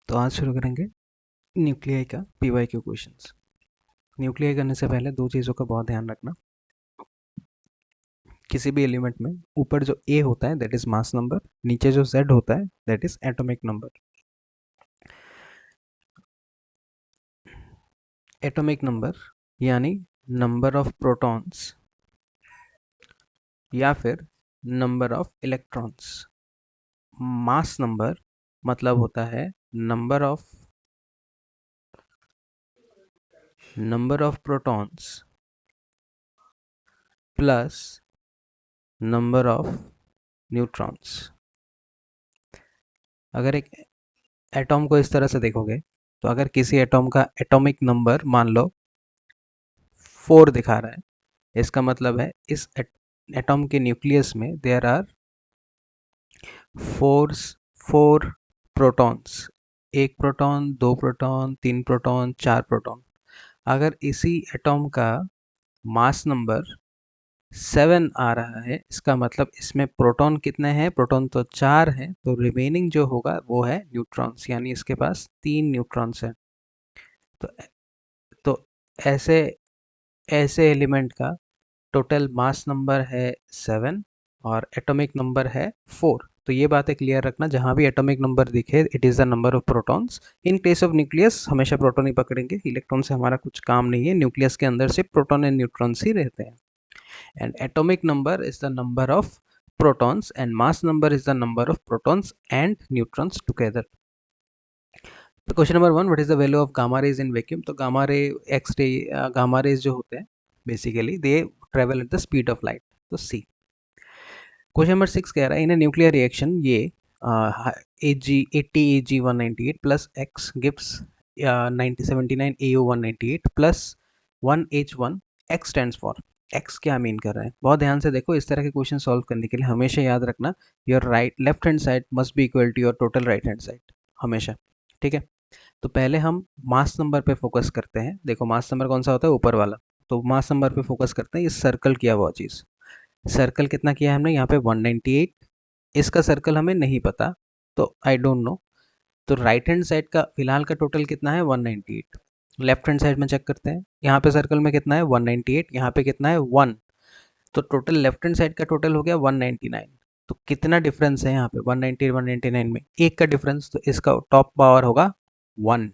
तो आज शुरू करेंगे न्यूक्लियाई का पीवाईक्यू क्वेश्चंस। न्यूक्लियाई करने से पहले दो चीज़ों का बहुत ध्यान रखना। किसी भी एलिमेंट में ऊपर जो ए होता है दैट इज मास नंबर, नीचे जो जेड होता है that is atomic number. Atomic number यानी नंबर ऑफ प्रोटॉन्स या फिर number of electrons. Mass number मतलब होता है number of protons plus number of neutrons. अगर एक एटॉम को इस तरह से देखोगे तो अगर किसी एटॉम का एटॉमिक नंबर मान लो 4 दिखा रहा है, इसका मतलब है इस एटॉम के न्यूक्लियस में देयर आर फोर्स 4 प्रोटॉन्स। एक प्रोटॉन, दो प्रोटॉन, तीन प्रोटॉन, चार प्रोटॉन। अगर इसी एटॉम का मास नंबर 7 आ रहा है, इसका मतलब इसमें प्रोटॉन कितने हैं? प्रोटॉन तो 4 हैं, तो रिमेनिंग जो होगा वो है न्यूट्रॉन्स, यानी इसके पास 3 न्यूट्रॉन्स हैं। तो तो ऐसे ऐसे एलिमेंट का टोटल मास नंबर है 7 और एटॉमिक नंबर है 4। तो ये बातें क्लियर रखना, जहां भी एटॉमिक नंबर दिखे it is the number of protons. In case of nucleus हमेशा प्रोटॉन ही पकड़ेंगे, इलेक्ट्रॉन से हमारा कुछ काम नहीं है। न्यूक्लियस के अंदर सिर्फ प्रोटॉन एंड न्यूट्रॉन्स ही रहते हैं। And atomic number is the number of protons and mass number is the number of protons and neutrons together. तो question number 1, what is the value of gamma rays in vacuum? तो gamma ray, X ray, gamma rays जो होते हैं basically they travel at the speed of light. तो C. Question number 6 कह रहा है इन a nuclear reaction ये एजी 80 एजी 198 plus x gives 79 AO 198 plus 1H1 x stands for. X क्या मीन कर रहा है? बहुत ध्यान से देखो, इस तरह के क्वेश्चन सॉल्व करने के लिए हमेशा याद रखना your right left hand side must be equal to your total right hand side, हमेशा। ठीक है, तो पहले हम मास नंबर पे फोकस करते हैं। देखो मास नंबर कौन सा होता है? ऊपर वाला। तो मास नंबर पे फोकस करते हैं, ये सर्कल किया हुआ चीज़। सर्कल कितना किया है हमने यहाँ पे? 198। इसका सर्कल हमें नहीं पता, तो आई डोंट नो। तो राइट हैंड साइड का फिलहाल का टोटल कितना है? 198। लेफ्ट हैंड साइड में चेक करते हैं, यहाँ पे सर्कल में कितना है? 198। यहाँ पे कितना है? 1। तो टोटल लेफ्ट हैंड साइड का टोटल हो गया 199। तो कितना डिफरेंस है यहाँ पे 190 199 में? एक का डिफरेंस, तो इसका टॉप पावर होगा 1।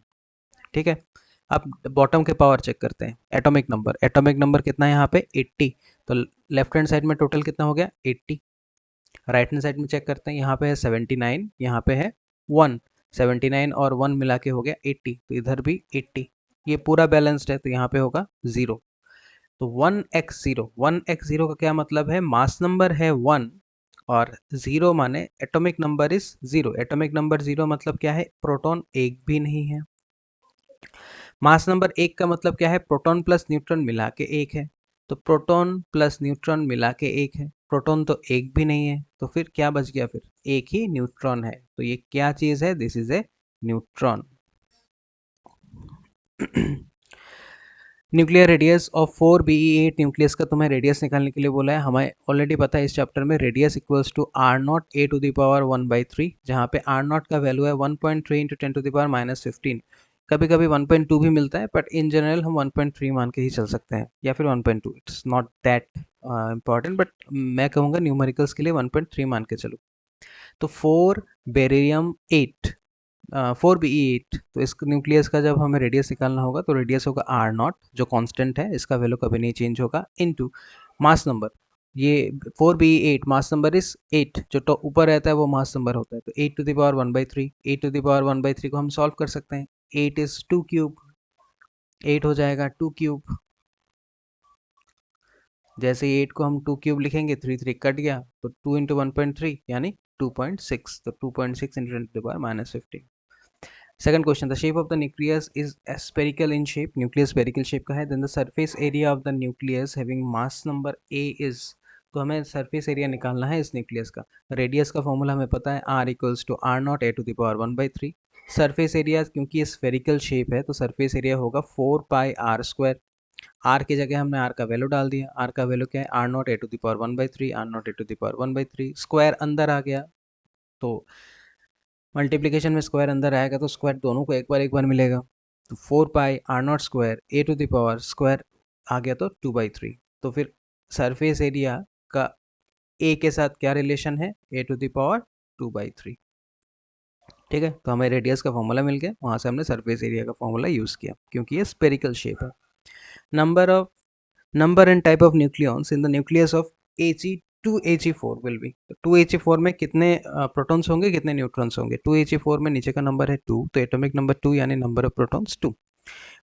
ठीक है, अब बॉटम के पावर चेक करते हैं। एटॉमिक नंबर, एटॉमिक नंबर कितना है यहाँ पे? 80। तो लेफ्ट हैंड साइड में टोटल कितना हो गया? 80। राइट हैंड साइड में चेक करते हैं, यहाँ पे है 79, यहाँ पे है 1। 79 और 1 मिला के हो गया 80, तो इधर भी 80। ये पूरा बैलेंस्ड है, तो यहाँ पे होगा 0। तो 1x0, 1x0 का क्या मतलब है? मास नंबर है 1 और 0 माने atomic number is 0। Atomic number 0 मतलब क्या है? प्रोटॉन एक भी नहीं है। मास नंबर 1 का मतलब क्या है? प्रोटॉन प्लस न्यूट्रॉन मिला के 1 है। तो प्रोटॉन प्लस न्यूट्रॉन मिला के 1 है, प्रोटॉन तो एक भी नहीं है, तो फिर क्या बच गया? फिर एक ही न्यूट्रॉन है। तो ये क्या चीज़ है? This is a neutron. Nuclear radius of 4Be8 nucleus का तुम्हें रेडियस निकालने के लिए बोला है। हमें ऑलरेडी पता है इस चैप्टर में radius equals to r naught a to the power 1/3, जहाँ पे आर नॉट का वैल्यू है 1.3 इंटू 10 टू द पावर -15। कभी कभी 1.2 भी मिलता है, बट इन जनरल हम 1.3 मान के ही चल सकते हैं, या फिर 1.2। It's not that important, but मैं कहूँगा न्यूमेरिकल्स के लिए 1.3 मान के चलो। तो 4 बेरियम 8, 4Be8, तो इस न्यूक्लियस का जब हमें रेडियस निकालना होगा तो रेडियस होगा आर नॉट, जो कांस्टेंट है, इसका वैल्यू कभी नहीं चेंज होगा, इनटू मास नंबर। ये 4Be8 मास नंबर इज 8, जो तो ऊपर रहता है वो मास नंबर होता है। तो 8 to the power 1/3, 8 to the power 1/3 को हम सॉल्व कर सकते हैं। 8 इज 2 क्यूब, 8 हो जाएगा 2 क्यूब। जैसे ही 8 को हम 2 क्यूब लिखेंगे, 3 3 कट गया, तो 2 इंटू 1.3 यानी 2.6। तो 2.6 इंटू 10 to the power -15। Second question, the shape of the nucleus is spherical in shape. Nucleus spherical shape का है। Then the surface area of the nucleus having mass number a is. तो हमें surface area निकालना है इस nucleus का। Radius का formula हमें पता है, r equals to r naught a to the power 1/3। Surface area, क्योंकि ये स्फेरिकल शेप है, तो सरफेस एरिया होगा 4πr²। आर की जगह हमने आर का वैल्यू डाल दिया। आर का वैल्यू क्या है? R naught a to the power 1/3, r naught a to the power 1/3, square अंदर आ गया। तो मल्टीप्लिकेशन में स्क्वायर अंदर आएगा तो स्क्वायर दोनों को एक बार मिलेगा, तो 4 pi r0 square a to the power square आ गया तो 2/3। तो फिर सरफेस एरिया का ए के साथ क्या रिलेशन है, ए टू द पावर 2/3। ठीक है, तो हमें रेडियस का फॉर्मूला मिल गया, वहाँ से हमने सरफेस एरिया का फॉर्मूला यूज़ किया क्योंकि ये स्पेरिकल शेप है। Number and type of nucleons in the nucleus of Ag2Ag4 will be. 2Ag4 में कितने प्रोटॉन्स होंगे, कितने न्यूट्रॉन्स होंगे। 2Ag4 में नीचे का नंबर है 2, तो एटॉमिक नंबर 2 यानी number of protons 2।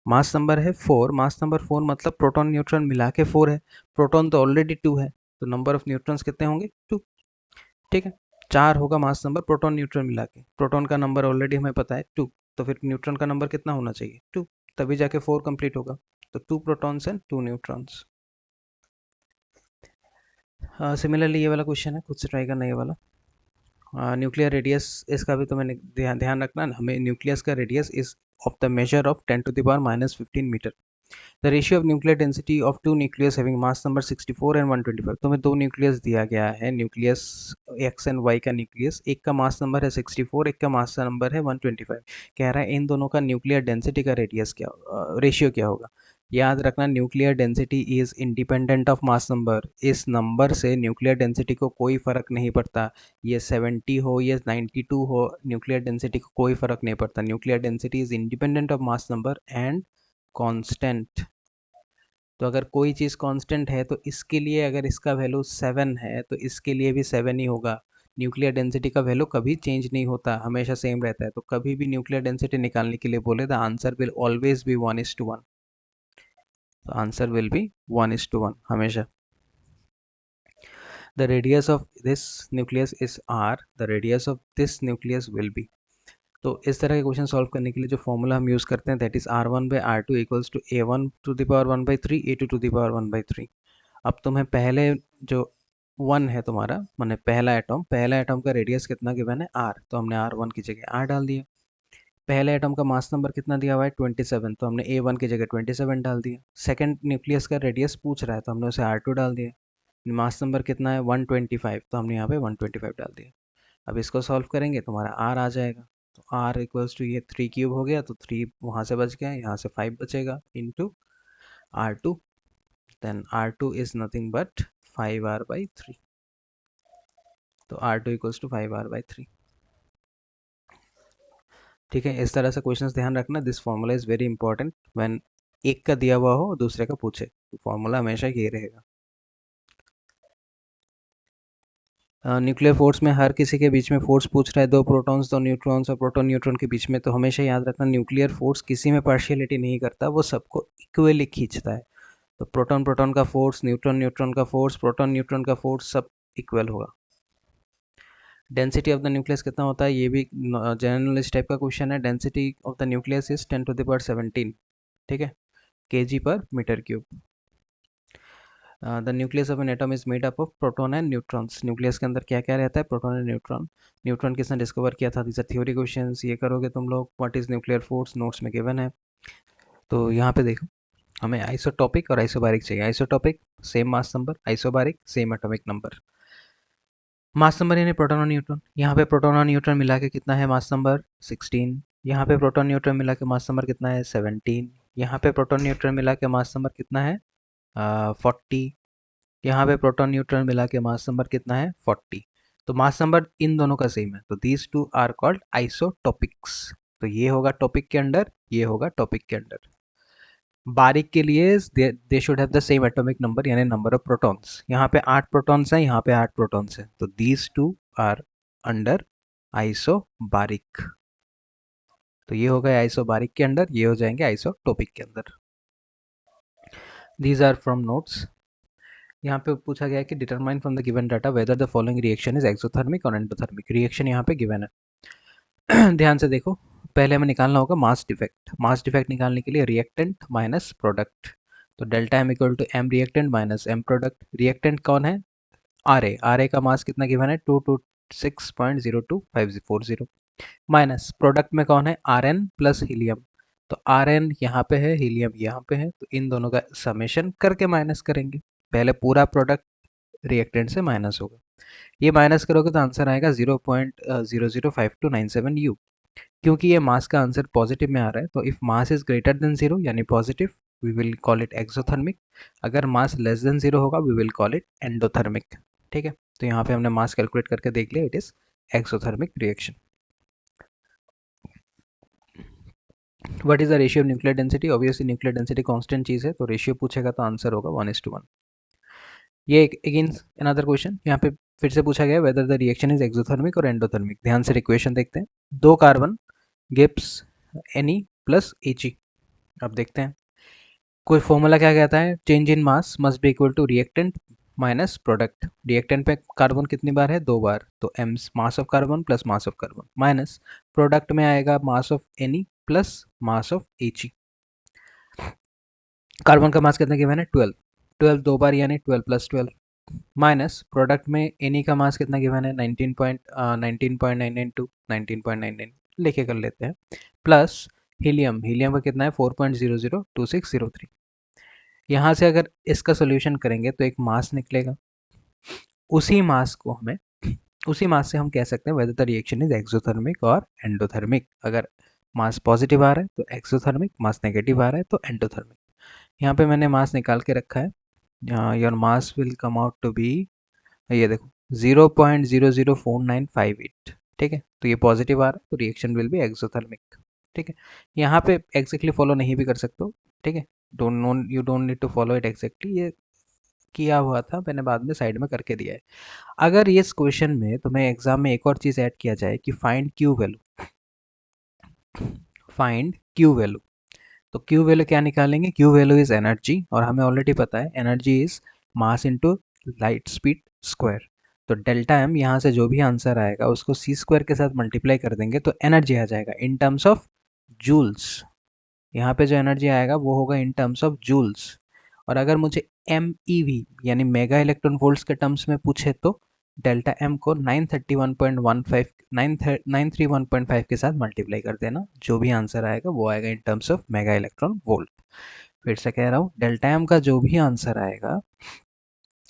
Mass number है 4, मास नंबर 4 मतलब प्रोटॉन न्यूट्रॉन मिला के 4 है, प्रोटॉन तो ऑलरेडी 2 है, तो नंबर ऑफ न्यूट्रॉन्स कितने होंगे 2। ठीक है, 4 होगा मास नंबर प्रोटॉन न्यूट्रॉन मिला के, प्रोटॉन का नंबर ऑलरेडी हमें पता है 2, तो फिर न्यूट्रॉन का नंबर कितना होना चाहिए 2, तभी जाके 4 कंप्लीट होगा। तो 2 प्रोटॉन्स एंड 2 न्यूट्रॉन्स। सिमिलरली ये वाला क्वेश्चन है, खुद से ट्राई करना ये वाला। न्यूक्लियर रेडियस, इसका भी तो मैंने ध्यान रखना, हमें न्यूक्लियस का radius is of the measure of 10 to the power -15 metre. The ratio of nuclear density of two nucleus having mass number 64 and 125। तुम्हें दो न्यूक्लियस दिया गया है, न्यूक्लियस एक्स एंड वाई का न्यूक्लियस, एक का मास नंबर है 64, एक का मास नंबर है 125। कह रहा है इन दोनों का न्यूक्लियर डेंसिटी का रेडियस क्या, रेशियो क्या होगा। याद रखना nuclear density is independent of mass number, इस नंबर से न्यूक्लियर डेंसिटी को कोई फर्क नहीं पड़ता, ये 70 हो ये 92 हो, न्यूक्लियर डेंसिटी को कोई फर्क नहीं पड़ता। Nuclear density is independent of mass number and constant. तो अगर कोई चीज़ कांस्टेंट है तो इसके लिए अगर इसका वैल्यू 7 है तो इसके लिए भी 7 ही होगा। न्यूक्लियर डेंसिटी का वैल्यू कभी चेंज नहीं होता, हमेशा सेम रहता है। तो कभी भी न्यूक्लियर डेंसिटी निकालने के लिए बोले the answer will always be 1:1। तो आंसर विल बी 1:1 हमेशा। The radius of this nucleus is r, the radius of this nucleus will be. तो इस तरह के क्वेश्चन सॉल्व करने के लिए जो फॉर्मूला हम यूज़ करते हैं that is r1/r2 equals to a1 to the power 1/3 a2 to the power 1/3। अब तुम्हें पहले जो 1 है तुम्हारा, माने पहला एटम का रेडियस कितना गिवन है r, तो हमने r1 की जगह r डाल दिया। पहले एटम का मास नंबर कितना दिया हुआ है 27, तो हमने a1 की जगह 27 डाल दिया। सेकंड न्यूक्लियस का रेडियस पूछ रहा है तो हमने उसे r2 डाल दिया। मास नंबर कितना है 125, तो हमने यहाँ पे 125 डाल दिया। अब इसको सॉल्व करेंगे तुम्हारा r आ जाएगा, तो r इक्वल्स टू ये 3 क्यूब हो गया, तो 3 वहाँ से बच गया, यहाँ से 5 बचेगा into r2, then r2 is nothing but 5r/3। तो r2 इक्वल्स टू 5r/3। ठीक है, इस तरह से क्वेश्चंस ध्यान रखना, this formula is very important when एक का दिया हुआ हो दूसरे का पूछे, तो फार्मूला हमेशा ये रहेगा। न्यूक्लियर फोर्स में हर किसी के बीच में फोर्स पूछ रहा है, दो प्रोटॉन्स दो न्यूट्रॉन्स और प्रोटॉन न्यूट्रॉन के बीच में, तो हमेशा याद रखना न्यूक्लियर फोर्स किसी में पार्शियलिटी नहीं करता, वो सबको इक्वली खींचता है। तो प्रोटॉन प्रोटॉन का फोर्स, न्यूट्रॉन न्यूट्रॉन का फोर्स, प्रोटॉन न्यूट्रॉन का फोर्स सब इक्वल होगा। डेंसिटी ऑफ द न्यूक्लियस कितना होता है, ये भी जनरल इस टाइप का क्वेश्चन है। Density of the nucleus is 10 to the power 17, ठीक है, kg/m³। The nucleus of an atom is made up of proton and neutrons. Nucleus के अंदर क्या क्या रहता है, प्रोटॉन एंड न्यूट्रॉन। न्यूट्रॉन किसने डिस्कवर किया था, दिस आर थ्योरी क्वेश्चंस, ये करोगे तुम लोग। What is nuclear force, notes में गिवन है। तो यहाँ पे देखो, हमें आइसोटॉपिक और आइसोबारिक चाहिए। Isotopic same mass number, isobaric same atomic number. Mass number यानी प्रोटॉन और न्यूट्रॉन, यहाँ पे प्रोटॉन और न्यूट्रॉन मिला के कितना है मास नंबर 16, यहाँ पे प्रोटॉन न्यूट्रॉन मिला के मास नंबर कितना है 17, यहाँ पे प्रोटॉन न्यूट्रॉन मिला के मास नंबर कितना है 40, यहाँ पे प्रोटॉन न्यूट्रॉन मिला के मास नंबर कितना है 40। तो मास नंबर इन दोनों का सेम है, तो दीज टू आर कॉल्ड आइसोटॉपिक्स। तो ये होगा टॉपिक के अंडर, ये होगा टॉपिक के अंडर। बारीक के लिए they should have the same atomic number यानी नंबर ऑफ प्रोटॉन्स। यहाँ पे 8 प्रोटॉन्स हैं, यहाँ पे 8 प्रोटॉन्स हैं, तो these two are under isobaric. तो ये हो गए आइसोबारिक के अंदर, ये हो जाएंगे आइसोटॉपिक के अंदर। These are from notes. यहाँ पे पूछा गया है कि determine from the given data whether the following reaction is exothermic और एंडोथर्मिक। रिएक्शन यहाँ पे गिवन है। ध्यान से देखो, पहले हमें निकालना होगा मास डिफेक्ट। मास डिफेक्ट निकालने के लिए रिएक्टेंट माइनस प्रोडक्ट, तो delta m equal to m reactant minus m product. Reactant कौन है, आर ए का मास कितना गिवन है 226.025040, माइनस प्रोडक्ट में कौन है आर एन प्लस हीलियम, तो आर एन यहाँ पे है, हीलियम यहाँ पे है, तो इन दोनों का समेशन करके माइनस करेंगे। पहले पूरा प्रोडक्ट रिएक्टेंट से माइनस होगा, ये माइनस करोगे तो आंसर आएगा 0.005297 U। क्योंकि ये मास का आंसर पॉजिटिव में आ रहा है, तो if mass is greater than zero यानी positive, we will call it exothermic. अगर मास लेस देन जीरो होगा we will call it endothermic. ठीक है, तो यहाँ पे हमने मास कैलकुलेट करके देख लिया, it is exothermic reaction. What is the ratio of nuclear density? Obviously nuclear density constant चीज़ है, तो रेशियो पूछेगा तो आंसर होगा 1:1। ये अगेन अनदर क्वेश्चन यहाँ पे फिर से पूछा गया whether the reaction is exothermic और एंडोथर्मिक। ध्यान से इक्वेशन देखते हैं। दो कार्बन गिव्स Ne+Ag। अब देखते हैं कोई फॉर्मूला क्या कहता है, change in mass must be equal to reactant minus product. रिएक्टेंट पे कार्बन कितनी बार है, दो बार, तो m mass of carbon plus mass of carbon minus product में आएगा mass of Ne plus mass of He. Carbon का मास कितना गिवन है, 12, 12 दो बार यानी 12 + 12 माइनस प्रोडक्ट में एनी का मास कितना गिवन है, 19.992 19.99 लेके कर लेते हैं, प्लस हीलियम, हीलियम का कितना है 4.002603। यहाँ से अगर इसका सोल्यूशन करेंगे तो एक मास निकलेगा, उसी मास को हमें उसी मास से हम कह सकते हैं whether the reaction is exothermic और एंडोथर्मिक। अगर मास पॉजिटिव आ रहा है तो एक्सोथर्मिक, मास नेगेटिव आ रहा है तो एंडोथर्मिक। यहाँ पे मैंने मास निकाल के रखा है, your mass will come out to be, ये देखो 0.004958। ठीक है, तो ये पॉजिटिव आ रहा है तो रिएक्शन विल बी एक्सोथर्मिक। ठीक है, यहाँ पे एग्जैक्टली फॉलो नहीं भी कर सकते हो। ठीक है, you don't need to follow it exactly, ये किया हुआ था मैंने, बाद में साइड में करके दिया है। अगर इस क्वेश्चन में तुम्हें एग्जाम में एक और चीज़ ऐड किया जाए कि find Q value, find Q value, तो क्यू वैल्यू क्या निकालेंगे, क्यू वैल्यू इज एनर्जी, और हमें ऑलरेडी पता है energy is mass into light speed square. तो डेल्टा एम यहाँ से जो भी आंसर आएगा उसको सी स्क्वायर के साथ मल्टीप्लाई कर देंगे तो एनर्जी आ जाएगा इन टर्म्स ऑफ जूल्स। यहाँ पे जो एनर्जी आएगा वो होगा इन टर्म्स ऑफ जूल्स। और अगर मुझे एम ई वी यानी मेगा इलेक्ट्रॉन वोल्ट्स के टर्म्स में पूछे तो डेल्टा एम को 931.15 931.5 के साथ मल्टीप्लाई कर देना, जो भी आंसर आएगा वो आएगा in terms of mega electron volt. फिर से कह रहा हूँ, डेल्टा एम का जो भी आंसर आएगा,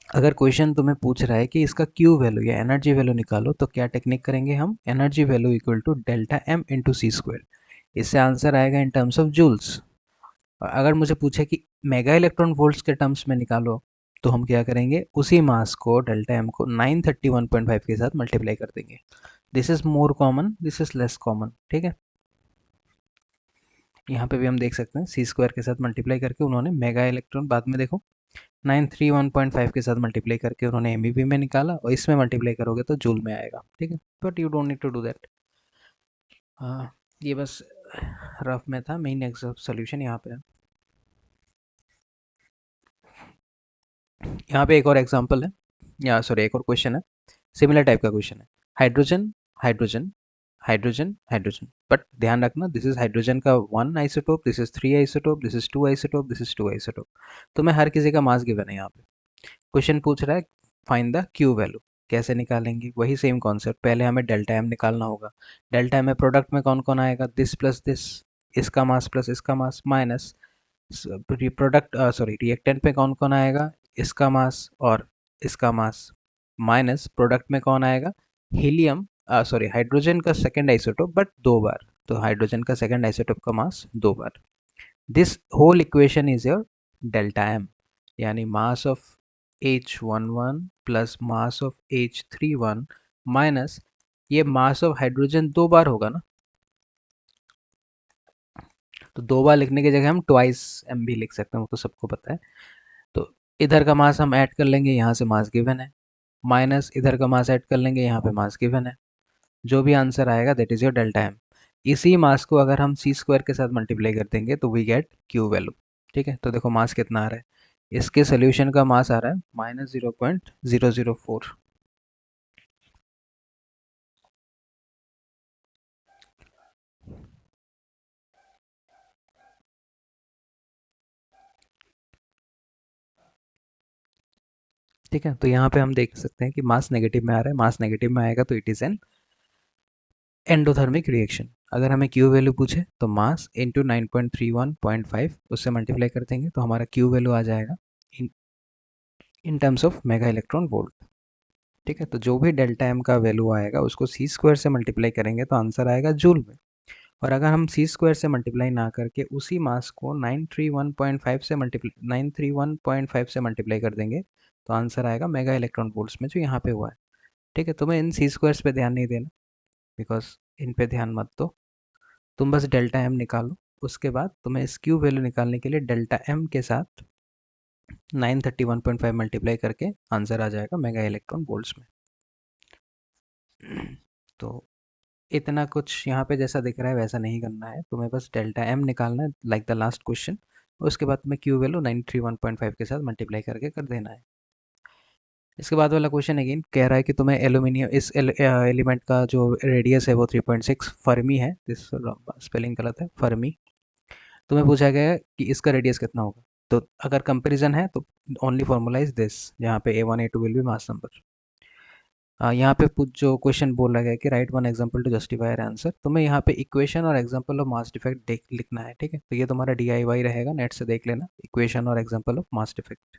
अगर क्वेश्चन तुम्हें पूछ रहा है कि इसका क्यू वैल्यू या एनर्जी वैल्यू निकालो, तो क्या टेक्निक करेंगे हम, energy value equal to delta m into c square. इससे आंसर आएगा इन टर्म्स ऑफ जूल्स। और अगर मुझे पूछे कि मेगा इलेक्ट्रॉन वोल्ट्स के टर्म्स में निकालो, तो हम क्या करेंगे, उसी मास को डेल्टा एम को 931.5 के साथ मल्टीप्लाई कर देंगे। This is more common, this is less common. ठीक है, यहाँ पे भी हम देख सकते हैं सी स्क्वायर के साथ मल्टीप्लाई करके उन्होंने मेगा इलेक्ट्रॉन, बाद में देखो 931.5 के साथ मल्टीप्लाई करके उन्होंने एम में निकाला, और इसमें मल्टीप्लाई करोगे तो जूल में आएगा। ठीक है, but you don't need to do that. ये बस रफ में था, मेन एग्जाम सोल्यूशन यहाँ पे है। यहाँ पे एक और एग्जांपल है, या सॉरी एक और क्वेश्चन है, सिमिलर टाइप का क्वेश्चन है। Hydrogen, hydrogen, hydrogen, hydrogen, but ध्यान रखना दिस इज हाइड्रोजन का 1 isotope, this is 3 isotope, this is 2 isotope, this is 2 isotope. तो मैं हर किसी का मास गिवन है यहाँ पे। क्वेश्चन पूछ रहा है फाइंड द क्यू वैल्यू। कैसे निकालेंगे, वही सेम कॉन्सेप्ट, पहले हमें डेल्टा एम निकालना होगा। डेल्टा एम में प्रोडक्ट में कौन कौन आएगा, दिस प्लस दिस, इसका मास प्लस इसका मास, माइनस प्रोडक्ट सॉरी रिएक्टेंट पे कौन कौन आएगा, इसका मास और इसका मास, माइनस प्रोडक्ट में कौन आएगा, हीलियम सॉरी हाइड्रोजन का सेकंड आइसोटोप बट दो बार, तो हाइड्रोजन का सेकंड आइसोटोप का मास दो बार। This whole equation is your delta M, यानी mass of H11 plus mass of H31 minus ये मास ऑफ हाइड्रोजन दो बार होगा ना, तो दो बार लिखने की जगह हम ट्वाइस एम भी लिख सकते हैं, वो तो सबको पता है। तो इधर का मास हम ऐड कर लेंगे, यहाँ से मास गिवन है, माइनस इधर का मास ऐड कर लेंगे, यहाँ पे मास गिवन है। जो भी आंसर आएगा that is your delta m. इसी मास को अगर हम सी स्क्वायर के साथ मल्टीप्लाई कर देंगे तो वी गेट क्यू वैल्यू। ठीक है, तो देखो मास कितना आ रहा है, इसके सोल्यूशन का मास आ रहा है -0.004। ठीक है, तो यहाँ पे हम देख सकते हैं कि मास नेगेटिव में आ रहा है, मास नेगेटिव में आएगा तो it is an endothermic reaction. अगर हमें क्यू वैल्यू पूछे तो मास इंटू 9.31.5 उससे मल्टीप्लाई कर देंगे तो हमारा क्यू वैल्यू आ जाएगा इन terms of mega electron volt. ठीक है, तो जो भी डेल्टा एम का वैल्यू आएगा उसको सी स्क्वायर से मल्टीप्लाई करेंगे तो आंसर आएगा जूल में। और अगर हम सी स्क्वायर से मल्टीप्लाई ना करके उसी मास को 931.5 से मल्टीप्लाई कर देंगे तो आंसर आएगा मेगा इलेक्ट्रॉन वोल्ट्स में, जो यहाँ पे हुआ है। ठीक है, तुम्हें इन सी स्क्वायर्स पे ध्यान नहीं देना, बिकॉज इन पे ध्यान मत दो, तुम बस डेल्टा एम निकालो। उसके बाद तुम्हें इस क्यू वैल्यू निकालने के लिए डेल्टा एम के साथ 931.5 मल्टीप्लाई करके आंसर आ जाएगा मेगा इलेक्ट्रॉन वोल्ट्स में। तो इतना कुछ यहाँ पे जैसा दिख रहा है वैसा नहीं करना है, तुम्हें बस डेल्टा एम निकालना है लाइक द लास्ट क्वेश्चन। उसके बाद तुम्हें क्यू वैल्यू 931.5 के साथ मल्टीप्लाई करके कर देना है। इसके बाद वाला क्वेश्चन अगेन कह रहा है कि तुम्हें एल्यूमिनियम इस एलिमेंट का जो रेडियस है वो 3.6 फर्मी है, दिस स्पेलिंग गलत है, फर्मी। तुम्हें पूछा गया है कि इसका रेडियस कितना होगा। तो अगर कंपैरिजन है तो ओनली फॉर्मूला इज दिस, जहाँ पे A1 A2 will be mass number. यहाँ पे जो क्वेश्चन बोला गया है कि write one example to justify your answer, तुम्हें यहाँ पे इक्वेशन और एग्जांपल ऑफ मास डिफेक्ट देख लिखना है। ठीक है, तो ये तुम्हारा DIY रहेगा, नेट से देख लेना, इक्वेशन और example of mass defect.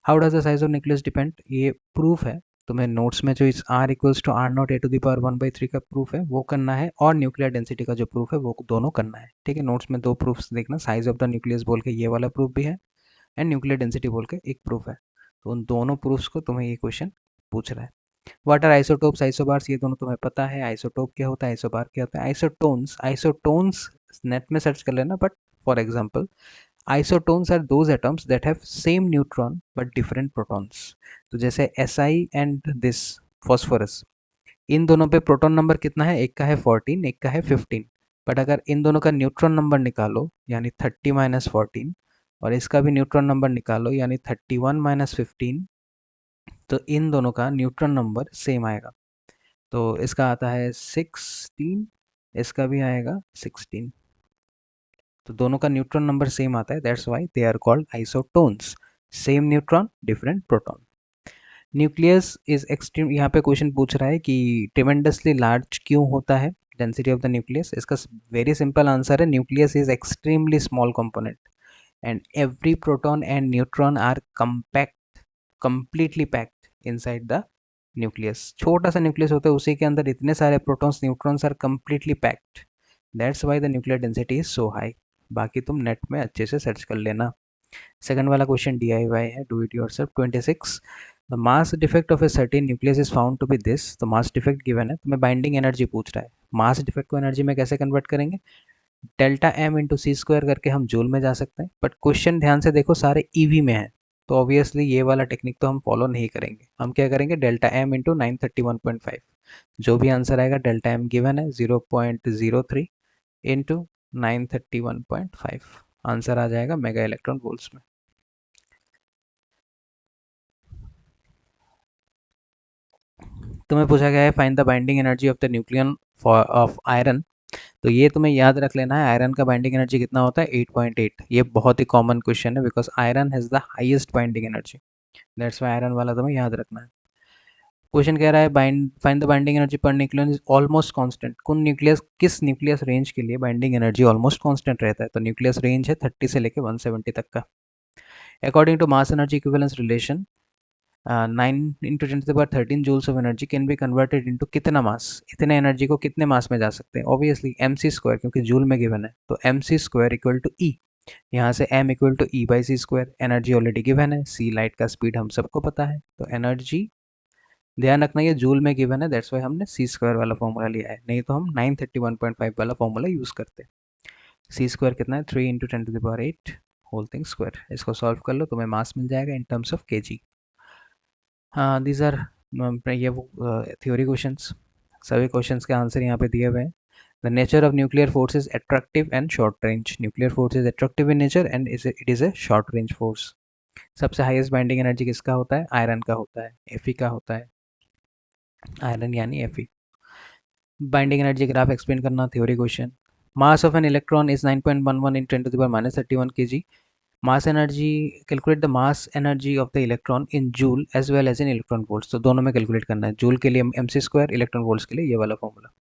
How does the size of nucleus depend, ये प्रूफ है। तुम्हें नोट्स में जो इस R equals to r naught a to the power 1/3 का प्रूफ है वो करना है, और न्यूक्लियर डेंसिटी का जो प्रूफ है वो दोनों करना है। ठीक है, नोट्स में दो प्रूफ्स देखना, साइज ऑफ द न्यूक्लियस बोल के ये वाला प्रूफ भी है, एंड न्यूक्लियर डेंसिटी बोल के एक प्रूफ है। तो उन दोनों प्रूफ्स को तुम्हें ये क्वेश्चन पूछ रहा है। व्हाट आर आइसोटोप्स, आइसोबार्स, ये दोनों तुम्हें पता है। आइसोटोप क्या होता है, आइसोबार क्या होता है। आइसोटोन्स, आइसोटोन्स नेट में सर्च कर लेना, but for example isotones are those atoms that have same neutron but different protons. तो जैसे Si एंड दिस फॉस्फोरस, इन दोनों पे प्रोटॉन नंबर कितना है, एक का है 14, एक का है 15। बट अगर इन दोनों का न्यूट्रॉन नंबर निकालो यानी 30 - 14, और इसका भी न्यूट्रॉन नंबर निकालो यानी 31 - 15, तो इन दोनों का न्यूट्रॉन नंबर सेम आएगा। तो इसका आता है 16, इसका भी आएगा 16। तो दोनों का न्यूट्रॉन नंबर सेम आता है, that's why they are called isotones. Same neutron different proton. Nucleus is extreme, यहाँ पे क्वेश्चन पूछ रहा है कि ट्रिमेंडसली लार्ज क्यों होता है डेंसिटी ऑफ द न्यूक्लियस। इसका वेरी सिंपल आंसर है, nucleus is extremely small component and every proton and neutron are compact, completely packed inside the nucleus। छोटा सा न्यूक्लियस होता है, उसी के अंदर इतने सारे protons neutrons are completely packed, that's why the nuclear density is so high. बाकी तुम नेट में अच्छे से सर्च कर लेना। सेकंड वाला क्वेश्चन DIY है, do it yourself. 26, the mass defect of a certain nucleus is found to be this. तो मास डिफेक्ट गिवन है, तुम्हें बाइंडिंग एनर्जी पूछ रहा है। मास डिफेक्ट को एनर्जी में कैसे कन्वर्ट करेंगे, delta m into c square करके हम जूल में जा सकते हैं, बट क्वेश्चन ध्यान से देखो सारे ईवी में है, तो ऑब्वियसली ये वाला टेक्निक तो हम फॉलो नहीं करेंगे। हम क्या करेंगे, डेल्टा एम इंटू 931.5, जो भी आंसर आएगा, डेल्टा एम गिवन है 0.03 इंटू 931.5, आंसर आ जाएगा मेगा इलेक्ट्रॉन वोल्ट्स में। तुम्हें पूछा गया है find the binding energy of the nucleon of iron. तो ये तुम्हें याद रख लेना है, आयरन का बाइंडिंग एनर्जी कितना होता है, 8.8। ये बहुत ही कॉमन क्वेश्चन है, because iron has the highest binding energy, that's why iron वाला तुम्हें याद रखना है। क्वेश्चन कह रहा है find the binding energy per nucleon is almost constant. कौन न्यूक्लियस, किस न्यूक्लियस रेंज के लिए बाइंडिंग एनर्जी ऑलमोस्ट कांस्टेंट रहता है। तो न्यूक्लियस रेंज है 30 से लेकर 170 तक का। According to mass energy equivalence relation, 9 × 10⁻13 joules of energy can be converted into कितना मास, इतने एनर्जी को कितने मास में जा सकते हैं। ऑब्वियसली MC स्क्वायर, क्योंकि जूल में गिवन है, तो MC square equal to E। यहाँ से M equal to E/c square, energy already given है, C लाइट का स्पीड हम सबको पता है, तो एनर्जी ध्यान रखना ये जूल में गिवन है, दैट्स वाई हमने C स्क्वायर वाला फॉर्मूला लिया है, नहीं तो हम 931.5 वाला फॉर्मूला यूज़ करते। C स्क्वायर कितना है, 3 × 10⁸ होल थिंग स्क्वायर। इसको सॉल्व कर लो, तुम्हें मास मिल जाएगा इन टर्म्स ऑफ kg। हाँ, दीज आर ये वो थ्योरी क्वेश्चंस, सभी क्वेश्चंस के आंसर यहाँ पे दिए हुए हैं। The nature of nuclear force is attractive and short range. Nuclear force is attractive in nature and it is a short range force. सबसे हाईएस्ट बाइंडिंग एनर्जी किसका होता है, आयरन का होता है, Fe का होता है, आयरन यानी Fe। Binding energy graph explain करना, theory question. Mass of an electron is 9.11 in 10⁻³ kg। Mass energy, calculate the mass energy of the electron in joule as well as in electron volts. तो दोनों में calculate करना है, joule के लिए MC square, electron volts के लिए ये वाला फॉर्मूला।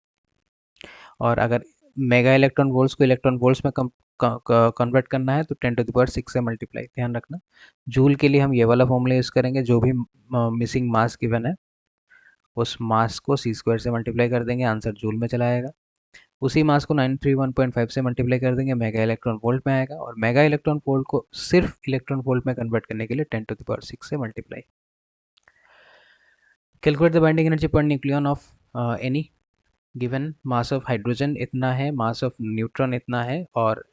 और अगर मेगा इलेक्ट्रॉन वोल्ट्स को इलेक्ट्रॉन वोल्ट्स में कन्वर्ट करना है तो 10⁻6 से मल्टीप्लाई, ध्यान रखना। जूल के लिए हम ये वाला फॉर्मूला यूज़ करेंगे, जो भी मिसिंग मास गिवन है उस मास को सी स्क्वायर से मल्टीप्लाई कर देंगे, आंसर जूल में चला आएगा। उसी मास को 931.5 से मल्टीप्लाई कर देंगे, मेगा इलेक्ट्रॉन वोल्ट में आएगा, और मेगा इलेक्ट्रॉन वोल्ट को सिर्फ इलेक्ट्रॉन वोल्ट में कन्वर्ट करने के लिए 10⁶ से multiply. Calculate the binding energy per nucleon of any given mass of hydrogen इतना है, मास ऑफ न्यूट्रॉन इतना है, और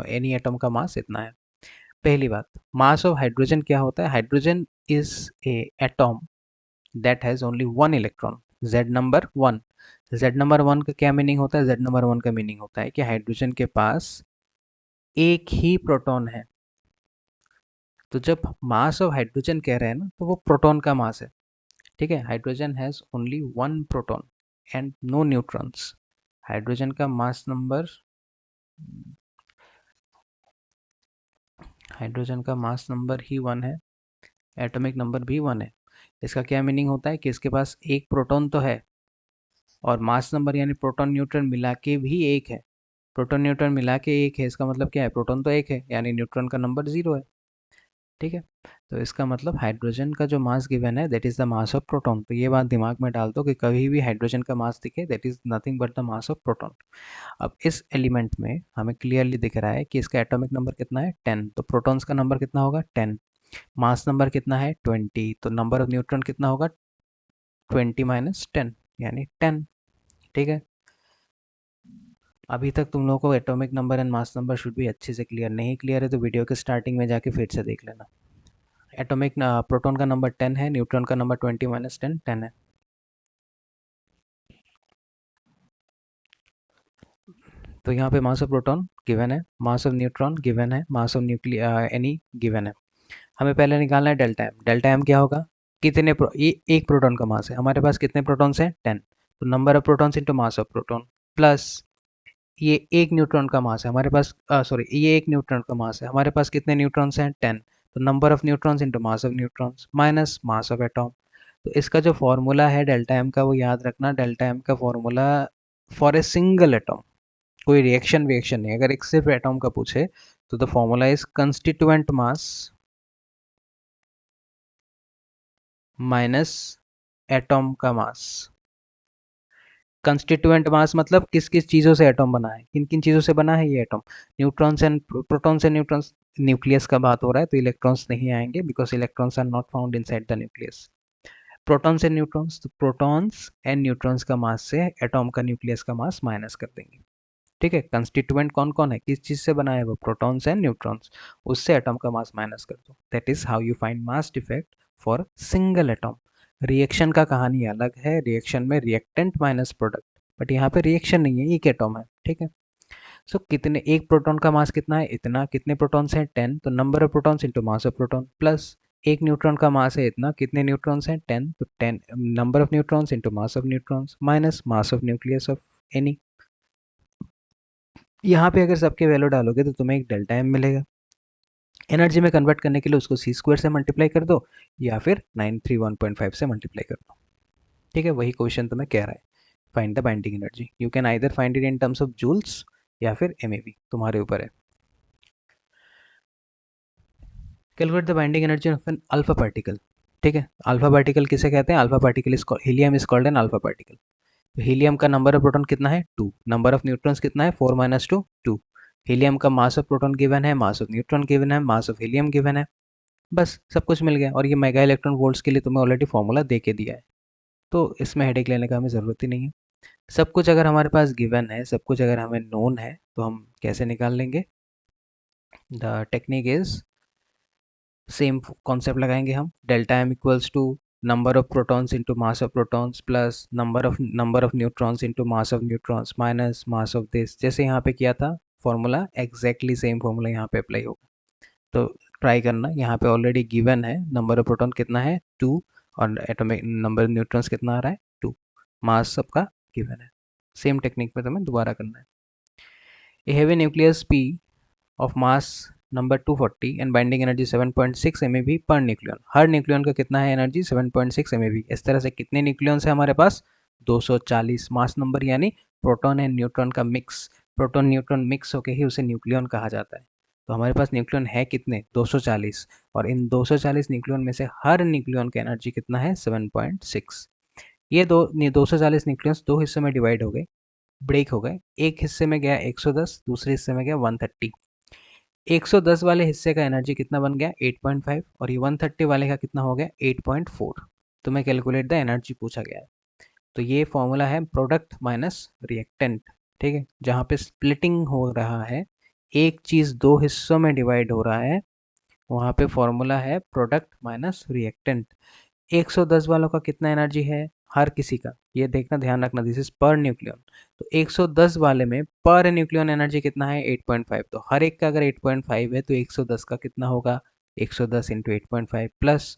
एनी एटम का मास इतना है। पहली बात, मास ऑफ हाइड्रोजन क्या होता है? Hydrogen is a atom that has only one electron, Z number one. Z number one का क्या मीनिंग होता है? जेड नंबर वन का मीनिंग होता है कि हाइड्रोजन के पास एक ही प्रोटॉन है। तो जब मास ऑफ हाइड्रोजन कह रहे हैं ना, तो वो प्रोटॉन का मास है, ठीक है। Hydrogen has only one proton and no neutrons. Hydrogen का मास नंबर, हाइड्रोजन का मास नंबर ही वन है, एटॉमिक नंबर भी वन है। इसका क्या मीनिंग होता है कि इसके पास एक प्रोटॉन तो है, और मास नंबर यानी प्रोटॉन न्यूट्रॉन मिला के भी एक है। प्रोटॉन न्यूट्रॉन मिला के एक है, इसका मतलब क्या है? प्रोटॉन तो एक है, यानी न्यूट्रॉन का नंबर 0 है, ठीक है। तो इसका मतलब हाइड्रोजन का जो मास गिवन है that is the mass of proton. तो ये बात दिमाग में डाल दो कि कभी भी हाइड्रोजन का मास दिखे that is nothing but the mass of proton. अब इस एलिमेंट में हमें क्लियरली दिख रहा है कि इसका एटॉमिक नंबर कितना है? 10। तो प्रोटॉन्स का नंबर कितना होगा? 10। मास नंबर कितना है? 20। तो नंबर ऑफ न्यूट्रॉन कितना होगा? 20 - 10 यानी 10, ठीक है। अभी तक तुम लोगों को atomic number and mass number should भी अच्छे से क्लियर, नहीं क्लियर है तो वीडियो के स्टार्टिंग में जाके फिर से देख लेना। एटॉमिक प्रोटॉन का नंबर 10 है, न्यूट्रॉन का नंबर 20 - 10 10 है। तो यहाँ पे मास ऑफ प्रोटॉन गिवन है, मास ऑफ न्यूट्रॉन गिवन है, मास ऑफ एनी गिवन है। हमें पहले निकालना है डेल्टा एम। डेल्टा एम क्या होगा? कितने ये एक प्रोटॉन का मास है, हमारे पास कितने प्रोटॉन्स हैं? 10। तो number of protons into mass of proton, plus ये एक न्यूट्रॉन का मास है हमारे पास, सॉरी ये एक न्यूट्रॉन का मास है, हमारे पास कितने न्यूट्रॉन्स हैं? 10। तो number of neutrons into mass of neutrons minus mass of atom. तो इसका जो फॉर्मूला है डेल्टा एम का, वो याद रखना। डेल्टा एम का formula for a single atom, कोई रिएक्शन नहीं, अगर एक सिर्फ एटॉम का पूछे तो the formula is constituent mass minus atom का मास। कंस्टिट्यूएंट मास मतलब किस किस चीज़ों से एटॉम बना है, किन किन चीज़ों से बना है ये atom? Neutrons and protons and neutrons. Nucleus का बात हो रहा है तो इलेक्ट्रॉन्स नहीं आएंगे, because electrons are not found inside the nucleus. Protons and neutrons, तो प्रोटॉन्स एंड न्यूट्रॉन्स का मास से एटॉम का न्यूक्लियस का मास माइनस कर देंगे, ठीक है। कंस्टिट्यूएंट कौन कौन है, किस चीज़ से बना है? वो प्रोटॉन्स एंड न्यूट्रॉन्स, उससे एटॉम का मास माइनस कर दो। That is how you find mass defect for single atom. Reaction का कहानी अलग है, रिएक्शन में रिएक्टेंट माइनस प्रोडक्ट, बट यहाँ पे रिएक्शन नहीं है, एक एटॉम है, ठीक है। सो कितने, एक प्रोटॉन का मास कितना है? इतना। कितने प्रोटॉन्स हैं? 10। तो number of protons into mass of proton, plus एक न्यूट्रॉन का मास है इतना, कितने न्यूट्रॉन्स हैं? 10। तो 10 number of neutrons into mass of neutrons minus mass of nucleus of any. यहाँ पे अगर सबके वैल्यू डालोगे तो तुम्हें एक डेल्टा एम मिलेगा। एनर्जी में कन्वर्ट करने के लिए उसको सी स्क्वायर से मल्टीप्लाई कर दो, या फिर 931.5 से मल्टीप्लाई कर दो, ठीक है। वही क्वेश्चन तुम्हें कह रहा है, find the binding energy. You can either find it in terms of joules या फिर एमएवी, तुम्हारे ऊपर है। Calculate the binding energy of an alpha particle, ठीक है। अल्फा पार्टिकल किसे कहते हैं? Alpha particle is helium is called an alpha particle. तो हीलियम का नंबर ऑफ प्रोटॉन कितना है? 2। नंबर ऑफ न्यूट्रॉन्स कितना है? 4 - 2 2। हीलियम का मास ऑफ प्रोटॉन गिवन है, मास ऑफ न्यूट्रॉन गिवन है, मास ऑफ हीलियम गिवन है, बस सब कुछ मिल गया। और ये मेगा इलेक्ट्रॉन वोल्ट्स के लिए तुम्हें ऑलरेडी फॉर्मूला दे के दिया है, तो इसमें हेडेक लेने का हमें ज़रूरत ही नहीं है। सब कुछ अगर हमारे पास गिवन है, सब कुछ अगर हमें नोन है, तो हम कैसे निकाल लेंगे? The technique is same concept लगाएंगे हम। Delta M equals to number of protons into mass of protons plus number of neutrons into mass of neutrons minus mass of this, जैसे यहाँ पे किया था फॉर्मूला, एग्जैक्टली सेम फॉर्मूला यहाँ पे apply होगा। तो ट्राई करना, यहाँ पे ऑलरेडी गिवन है नंबर ऑफ प्रोटॉन कितना है? 2, और एटॉमिक नंबर ऑफ न्यूट्रॉन्स कितना आ रहा है? 2। मास सबका गिवन है। सेम टेक्निक में तुम्हें दोबारा करना है। A heavy nucleus P of mass number 240 and binding energy 7.6 MeV per nucleon. Her nucleon का कितना है एनर्जी? 7.6 MeV। इस तरह से कितने न्यूक्लियंस है हमारे पास? 240। मास नंबर यानी प्रोटॉन एंड न्यूट्रॉन का मिक्स, प्रोटॉन न्यूट्रॉन मिक्स होकर ही उसे न्यूक्लियन कहा जाता है। तो हमारे पास न्यूक्लियन है कितने, 240, और इन 240 न्यूक्लियन में से हर न्यूक्लियन का एनर्जी कितना है, 7.6। ये 240 न्यूक्लियंस दो हिस्सों में डिवाइड हो गए, ब्रेक हो गए। एक हिस्से में गया 110, दूसरे हिस्से में गया 130। 110 वाले हिस्से का एनर्जी कितना बन गया, 8.5, और ये 130 वाले का कितना हो गया, 8.4। तो मैं कैलकुलेट द एनर्जी पूछा गया है। तो ये फॉर्मूला है प्रोडक्ट माइनस रिएक्टेंट, ठीक है, जहाँ पे स्प्लिटिंग हो रहा है, एक चीज़ दो हिस्सों में डिवाइड हो रहा है, वहाँ पे फॉर्मूला है प्रोडक्ट माइनस रिएक्टेंट। 110 वालों का कितना एनर्जी है, हर किसी का, ये देखना, ध्यान रखना, दिस इज पर न्यूक्लियन। तो 110 वाले में पर न्यूक्लियन एनर्जी कितना है, 8.5। तो हर एक का अगर 8.5 है तो 110 का कितना होगा, 110 इंटू 8.5, प्लस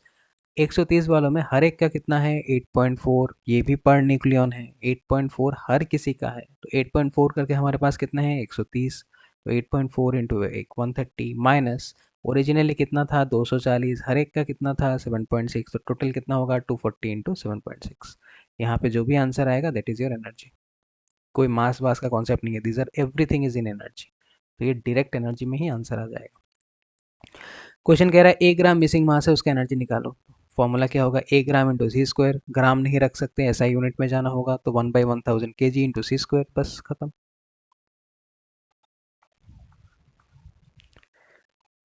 130 वालों में हर एक का कितना है, 8.4, ये भी पर न्यूक्लियन है, 8.4 हर किसी का है, तो 8.4 करके हमारे पास कितना है, 130। तो 8.4 इंटू 130 माइनस ओरिजिनली कितना था, 240, हर एक का कितना था, 7.6, तो टोटल कितना होगा, 240 इंटू 7.6। यहाँ पे जो भी आंसर आएगा दैट इज योर एनर्जी। कोई मास वास का कॉन्सेप्ट नहीं है, these are everything is in energy. तो ये डायरेक्ट एनर्जी में ही आंसर आ जाएगा। क्वेश्चन कह रहा है 1 ग्राम मिसिंग मास है, उसका एनर्जी निकालो। फॉर्मूला क्या होगा, 1 ग्राम इंटू सी स्क्वायर, ग्राम नहीं रख सकते, ऐसा यूनिट में जाना होगा, तो 1/1000 kg इंटू सी स्क्वायर, बस खत्म।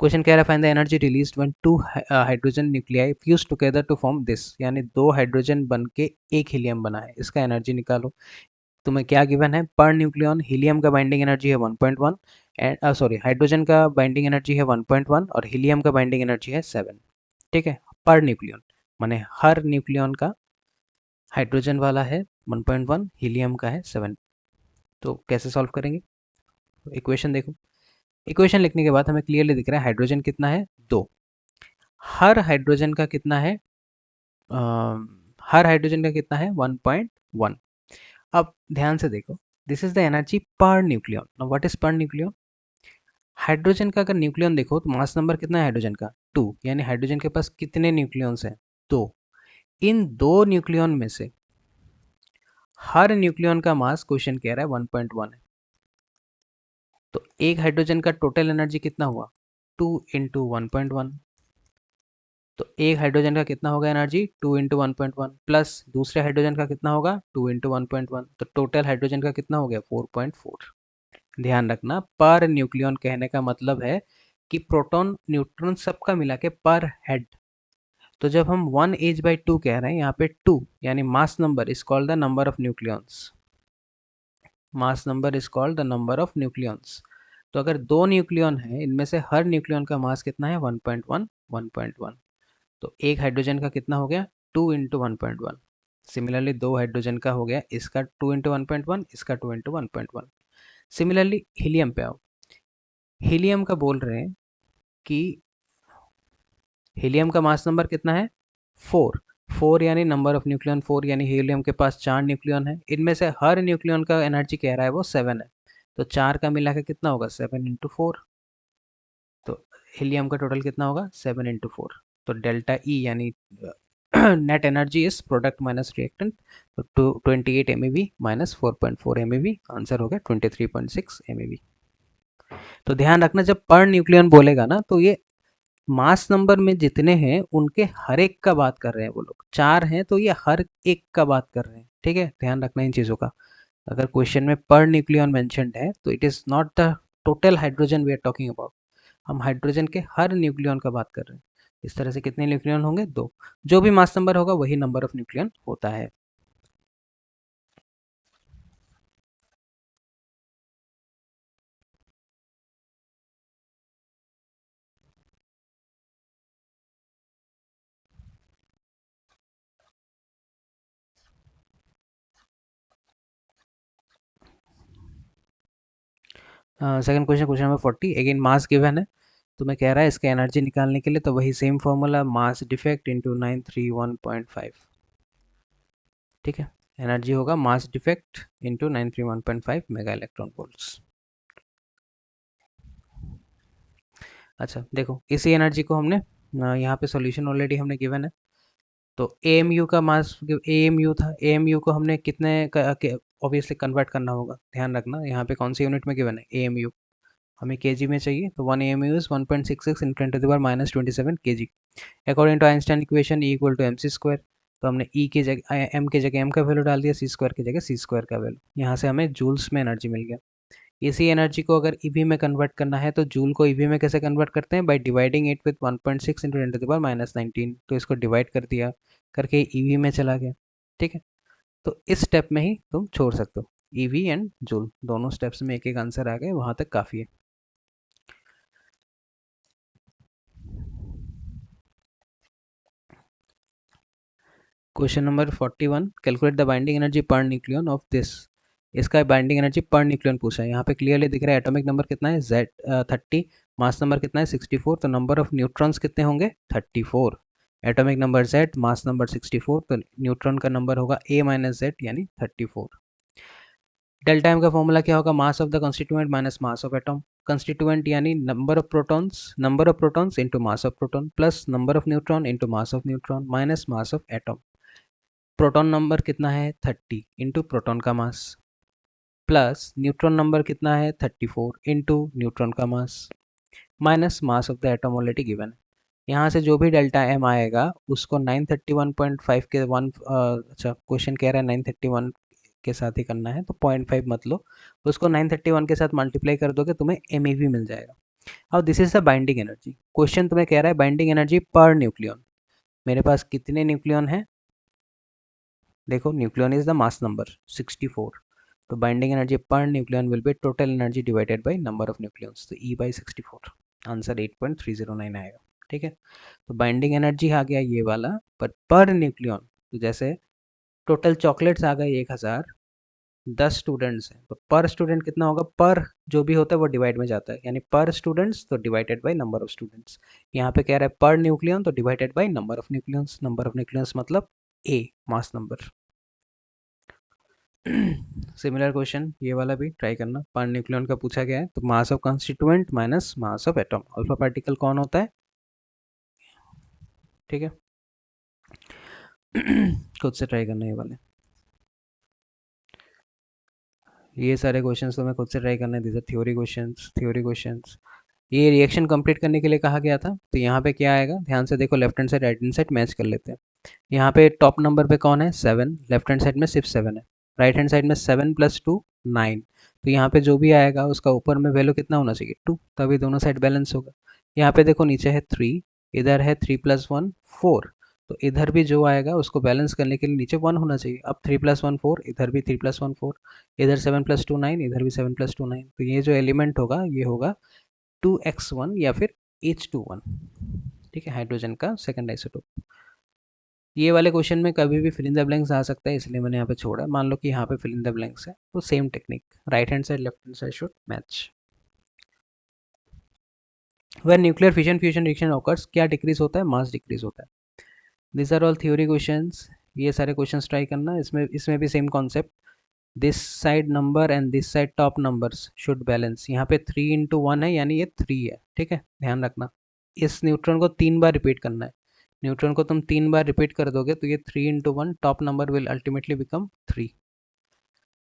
क्वेश्चन कह रहा है find the energy released when two hydrogen nuclei fuse together to form this, यानी दो हाइड्रोजन बन के एक हीलियम बना है, इसका एनर्जी निकालो। तुम्हें क्या गिवन है, पर न्यूक्लियन हीलियम का बाइंडिंग एनर्जी है 1.1, एंड सॉरी हाइड्रोजन का बाइंडिंग एनर्जी है 1.1 और हीलियम का बाइंडिंग एनर्जी है 7, ठीक है। पर न्यूक्लियन माने हर न्यूक्लियन का, हाइड्रोजन वाला है 1.1, हीलियम का है 7। तो कैसे सॉल्व करेंगे, इक्वेशन देखो। इक्वेशन लिखने के बाद हमें क्लियरली दिख रहा है हाइड्रोजन कितना है, 2। हर हाइड्रोजन का कितना है, हर हाइड्रोजन का कितना है, 1.1। अब ध्यान से देखो, this is the energy per nucleon. Now what is per nucleon, hydrogen का अगर न्यूक्लियन देखो तो मास नंबर कितना है हाइड्रोजन का, 2, यानी हाइड्रोजन के पास कितने न्यूक्लियंस हैं, 2। इन दो न्यूक्लियन में से हर न्यूक्लियन का मास क्वेश्चन कह रहा है 1.1 है। तो एक हाइड्रोजन का टोटल एनर्जी कितना हुआ, 2 इंटू 1.1। तो एक हाइड्रोजन का कितना होगा एनर्जी, 2 इंटू 1.1, प्लस दूसरे हाइड्रोजन का कितना होगा, 2 इंटू 1.1, तो टोटल हाइड्रोजन का कितना हो गया, 4.4। ध्यान रखना, पर न्यूक्लियन कहने का मतलब है कि प्रोटॉन न्यूट्रॉन सबका मिला के पर हेड। तो जब हम 1h/2 कह रहे हैं, यहाँ पे 2 यानी mass number is called the number of nucleons. Mass number is called the number of nucleons. तो अगर दो न्यूक्लियन है, इनमें से हर न्यूक्लियन का मास कितना है, 1.1, 1.1। तो एक हाइड्रोजन का कितना हो गया, 2 इंटू 1.1। सिमिलरली दो हाइड्रोजन का हो गया, इसका 2 इंटू 1.1, इसका 2 इंटू 1.1। सिमिलरली हीलियम पे आओ। हीलियम का बोल रहे हैं कि हीलियम का मास नंबर कितना है, 4। 4 यानी नंबर ऑफ न्यूक्लियन 4, यानी हीलियम के पास 4 न्यूक्लियन है, इनमें से हर न्यूक्लियन का एनर्जी कह रहा है वो 7 है। तो 4 का मिला के कितना होगा, 7 इंटू 4। तो हीलियम का टोटल कितना होगा, 7 इंटू 4। तो डेल्टा ई यानी net energy is product minus reactant, तो 28 MeV माइनस 4.4 MeV, आंसर हो गया 23.6 MeV। तो ध्यान रखना, जब पर न्यूक्लियन बोलेगा ना, तो ये मास नंबर में जितने हैं उनके हर एक का बात कर रहे हैं, वो लोग 4 हैं तो ये हर एक का बात कर रहे हैं, ठीक है, ध्यान रखना इन चीज़ों का। अगर क्वेश्चन में पर न्यूक्लियन मेंशन्ड है तो it is not the total hydrogen we are talking about, हम हाइड्रोजन के हर न्यूक्लियन का बात कर रहे हैं। इस तरह से कितने न्यूक्लियन होंगे, 2। जो भी मास नंबर होगा वही नंबर ऑफ न्यूक्लियन होता है। Second question, question number 40, again mass given है, तो मैं कह रहा है इसका एनर्जी निकालने के लिए तो वही same formula, mass defect into 931.5, ठीक है। एनर्जी होगा mass defect into 931.5 mega electron volts. अच्छा देखो, इसी एनर्जी को हमने यहाँ पे सॉल्यूशन ऑलरेडी हमने गिवन है। तो AMU का मास AMU था, AMU को हमने कितने ऑब्वियसली कन्वर्ट करना होगा, ध्यान रखना यहाँ पे कौन सी यूनिट में गिवन है, AMU। हमें केजी में चाहिए, तो 1 AMU is 1.66 × 10⁻27 kg। According to Einstein equation E equal to mc²। तो हमने E की जगह m की जगह m का वैल्यू डाल दिया, c² की जगह c² का वैल्यू। यहाँ से हमें जूल्स में एनर्जी मिल गया। इसी एनर्जी को अगर ईवी में कन्वर्ट करना है तो जूल को ईवी में कैसे कन्वर्ट करते हैं? By dividing it with 1.6 × 10⁻19। तो इसको डिवाइड कर दिया, करके ईवी में चला गया। ठीक है, तो इस स्टेप में ही तुम छोड़ सकते हो। ईवी एंड जूल दोनों स्टेप्स में एक एक आंसर आ गए, वहां तक काफी है। Question number 41, calculate the binding energy per nucleon of this. इसका बाइंडिंग एनर्जी पर न्यूक्लियन पूछा है। यहाँ पे क्लियरली दिख रहा है एटॉमिक नंबर कितना है, Z 30, मास नंबर कितना है 64, तो नंबर ऑफ न्यूट्रॉन्स कितने होंगे 34। एटॉमिक नंबर Z, मास नंबर 64, तो न्यूट्रॉन का नंबर होगा A - Z यानी 34। डेल्टा एम का फॉर्मूला क्या होगा? Mass of the constituent minus mass of atom. Constituent यानी number of protons into mass of proton plus number of neutron into mass of neutron minus mass of atom. Proton number कितना है 30 into proton का मास, plus neutron number कितना है 34 into neutron का mass, minus mass of the atom already given है। यहाँ से जो भी डेल्टा एम आएगा उसको 931.5 के अच्छा क्वेश्चन कह रहा है 931 के साथ ही करना है, तो 0.5 मत लो, उसको 931 के साथ मल्टीप्लाई कर दोगे, तुम्हें एम मिल जाएगा। अब this is the binding energy. Question तुम्हें कह रहा है बाइंडिंग एनर्जी पर न्यूक्लियन। मेरे पास कितने न्यूक्लियन है? देखो, nucleon is the mass number 64, तो binding energy per nucleon will be total energy divided by number of nucleons, तो E/64। आंसर 8.309 आएगा। ठीक है, तो बाइंडिंग एनर्जी आ गया ये वाला, पर न्यूक्लियन, तो जैसे टोटल चॉकलेट्स आ गए 1000, 10 स्टूडेंट्स हैं, तो पर स्टूडेंट कितना होगा? पर जो भी होता है वो डिवाइड में जाता है, यानी पर स्टूडेंट्स तो divided by number of students. यहाँ पे कह रहा है पर न्यूक्लियन तो divided by number of nucleons. Number of nucleons मतलब A, mass number. Similar question ये वाला भी ट्राई करना। पर न्यूक्लियन का पूछा गया है, तो mass of constituent minus mass of atom. Alpha particle कौन होता है? ठीक है, खुद से ट्राई करना ये वाले। ये सारे क्वेश्चंस तो मैं खुद से ट्राई करना है। This are theory questions. ये रिएक्शन कंप्लीट करने के लिए कहा गया था, तो यहाँ पे क्या आएगा ध्यान से देखो, left hand side right hand side match कर लेते हैं। यहाँ पे टॉप नंबर पे कौन है? 7, लेफ्ट हैंड साइड में सिर्फ 7 है, राइट हैंड साइड में 7 + 2 9। तो यहाँ पे जो भी आएगा उसका ऊपर में वैल्यू कितना होना चाहिए 2, तभी दोनों साइड बैलेंस होगा। यहाँ पे देखो नीचे है 3, इधर है 3 + 1 4, तो इधर भी जो आएगा उसको बैलेंस करने के लिए नीचे 1 होना चाहिए। अब 3 + 1 4, इधर भी 3 + 1 4, इधर 7 + 2 9, इधर भी 7 + 2 9, तो ये जो एलिमेंट होगा ये होगा 2x1 या फिर H21। ठीक है, हाइड्रोजन का सेकंड आइसोटोप। ये वाले क्वेश्चन में कभी भी फिल इन द ब्लैंक्स आ सकता है, इसलिए मैंने यहाँ पे छोड़ा है। मान लो कि यहाँ पे फिल इन द ब्लैंक्स है, तो same technique, right hand side left hand side should match. वह nuclear fission fusion reaction occurs, क्या डिक्रीज होता है? मास डिक्रीज होता है। This are all theory questions. ये सारे क्वेश्चंस ट्राई करना। इसमें भी same concept, this side number and this side top numbers should balance. यहाँ पे 3 × 1 है, यानी ये 3 है। ठीक है, ध्यान रखना। इस न्यूट्रॉन को 3 बार रिपीट करना है। न्यूट्रॉन को तुम 3 बार रिपीट कर दोगे तो ये 3 × 1 top number will ultimately become 3।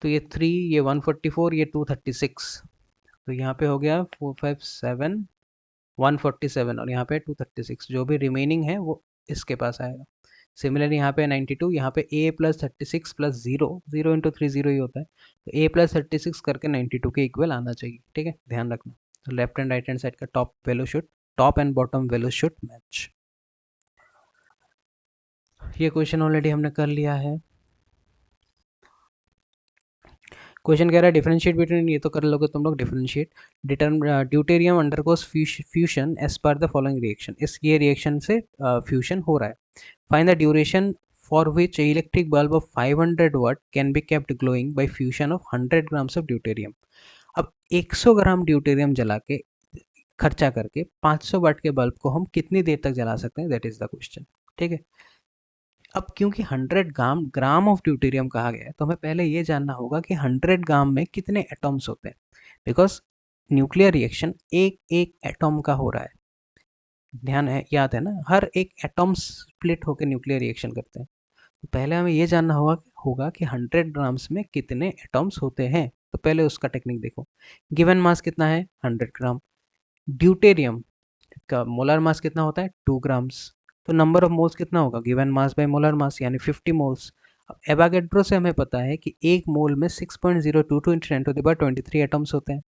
तो ये 3, ये 144, ये 236, तो यहाँ पे हो गया 4 5 7 147, और यहाँ पे 236। जो भी रिमेनिंग है वो इसके पास आएगा। सिमिलरली यहाँ पे 92, यहाँ पे a + 36 + 0, 0 × 3 0 ही होता है, तो a + 36 करके 92 के इक्वल आना चाहिए। ठीक है, ध्यान रखना। तो left and right hand side का top and bottom value should match. ये क्वेश्चन ऑलरेडी हमने कर लिया है। क्वेश्चन कह रहा है डिफरेंशिएट बिटवीन, ये तो कर लोगे तुम लोग differentiate. Deuterium undergoes fusion as per the following reaction. इस ये रिएक्शन से फ्यूशन हो रहा है। Find the duration for which electric bulb of 500 watt can be kept glowing by fusion of 100 grams of deuterium. अब 100 ग्राम ड्यूटेरियम जला के खर्चा करके 500 वाट के बल्ब को हम कितनी देर तक जला सकते हैं, दैट इज द क्वेश्चन। ठीक है, अब क्योंकि 100 ग्राम ऑफ ड्यूटेरियम कहा गया है, तो हमें पहले ये जानना होगा कि 100 ग्राम में कितने एटॉम्स होते हैं, बिकॉज न्यूक्लियर रिएक्शन एक एक एटॉम का हो रहा है। ध्यान है, याद है ना, हर एक एटॉम स्प्लिट होकर न्यूक्लियर रिएक्शन करते हैं। तो पहले हमें ये जानना होगा कि 100 ग्राम्स में कितने एटॉम्स होते हैं। तो पहले उसका टेक्निक देखो। गिवन मास कितना है 100 ग्राम। ड्यूटेरियम का मोलर मास कितना होता है 2 ग्राम्स। तो नंबर ऑफ मोल्स कितना होगा given mass by molar mass यानी 50 मोल्स। अब एवोगैड्रो से हमें पता है कि एक मोल में 6.022 into 10 to the power 23 atoms होते हैं।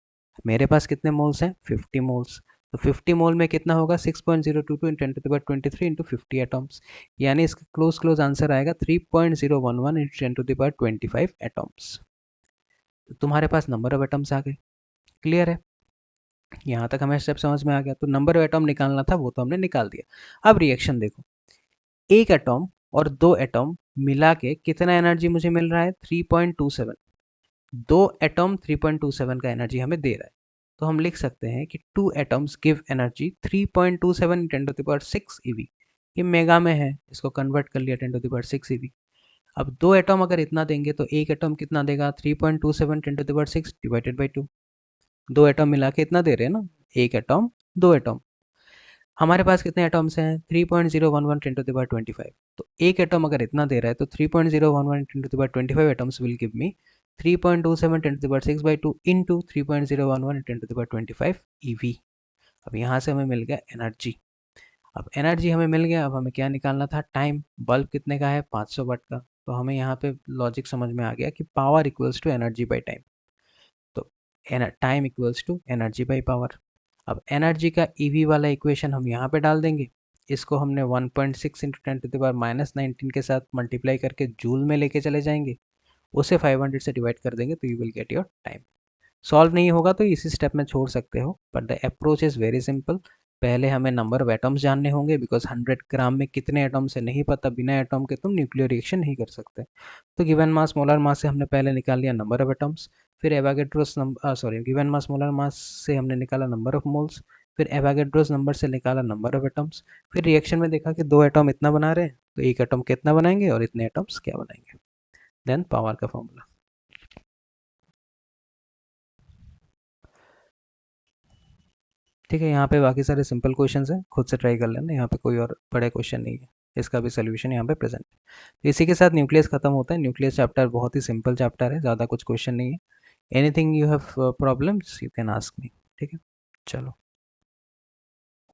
मेरे पास कितने मोल्स हैं 50 मोल्स। तो 50 मोल में कितना होगा 6.022 into 10 to the power 23 into 50 atoms, यानी इसका क्लोज आंसर आएगा 3.011 into 10 to the power 25 atoms. तो तुम्हारे पास नंबर ऑफ एटम्स आ गए। क्लियर है, यहाँ तक हमें स्टेप समझ में आ गया। तो नंबर ऑफ एटम निकालना था वो तो हमने निकाल दिया। अब रिएक्शन देखो, एक एटम और दो एटम मिला के कितना एनर्जी मुझे मिल रहा है 3.27। दो एटम 3.27 का एनर्जी हमें दे रहा है। तो हम लिख सकते हैं कि two atoms give energy 3.27 10 to the power 6 eV। ये मेगा में है, इसको कन्वर्ट कर लिया 10 टू द पावर 6 eV। अब दो एटम अगर इतना देंगे तो एक एटम कितना देगा 3.27 10 to the power 6 divided by 2। दो एटम मिला के इतना दे रहे हैं ना, एक एटम दो एटम। हमारे पास कितने एटम्स हैं 3.011 10 टू द पावर 25। तो एक एटम अगर इतना दे रहा है तो 3.011 10 to the power 25 atoms will give me 3.27 10 to the power 6 by 2 into 3.011 10 to the power 25 EV। अब यहाँ से हमें मिल गया एनर्जी। अब एनर्जी हमें मिल गया, अब हमें क्या निकालना था टाइम। बल्ब कितने का है 500 वाट का। तो हमें यहाँ पे लॉजिक समझ में आ गया कि power equals to energy by time. तो time equals to energy by power. अब एनर्जी का ईवी वाला इक्वेशन हम यहाँ पे डाल देंगे। इसको हमने 1.6 इंटू 10 टू द पावर -19 के साथ मल्टीप्लाई करके जूल में लेके चले जाएंगे। उसे 500 से डिवाइड कर देंगे तो you will get your time. Solve नहीं होगा तो इसी स्टेप में छोड़ सकते हो, but the approach is very simple. पहले हमें नंबर ऑफ एटम्स जानने होंगे, बिकॉज 100 ग्राम में कितने एटम्स है नहीं पता, बिना एटम के तुम न्यूक्लियर रिएक्शन नहीं कर सकते। तो गिवन मास मोलर मास से हमने पहले निकाल लिया नंबर ऑफ एटम्स। फिर Avogadro's number given mass molar mass से हमने निकाला नंबर ऑफ मोल्स। फिर एवोगैड्रोस नंबर से निकाला नंबर ऑफ एटम्स। फिर रिएक्शन में देखा कि दो एटम इतना बना रहे हैं तो एक एटम कितना बनाएंगे और इतने एटम्स क्या बनाएंगे। देन पावर का फॉर्मूला। ठीक है, यहाँ पे बाकी सारे सिंपल क्वेश्चंस हैं, खुद से ट्राई कर लेना। यहाँ पे कोई और बड़े क्वेश्चन नहीं है, इसका भी सोल्यूशन यहाँ पे प्रेजेंट है। तो इसी के साथ न्यूक्लियस खत्म होता है। न्यूक्लियस चैप्टर बहुत ही सिंपल चैप्टर है, ज़्यादा कुछ क्वेश्चन नहीं है। Anything you have problems you can ask me. ठीक है, चलो।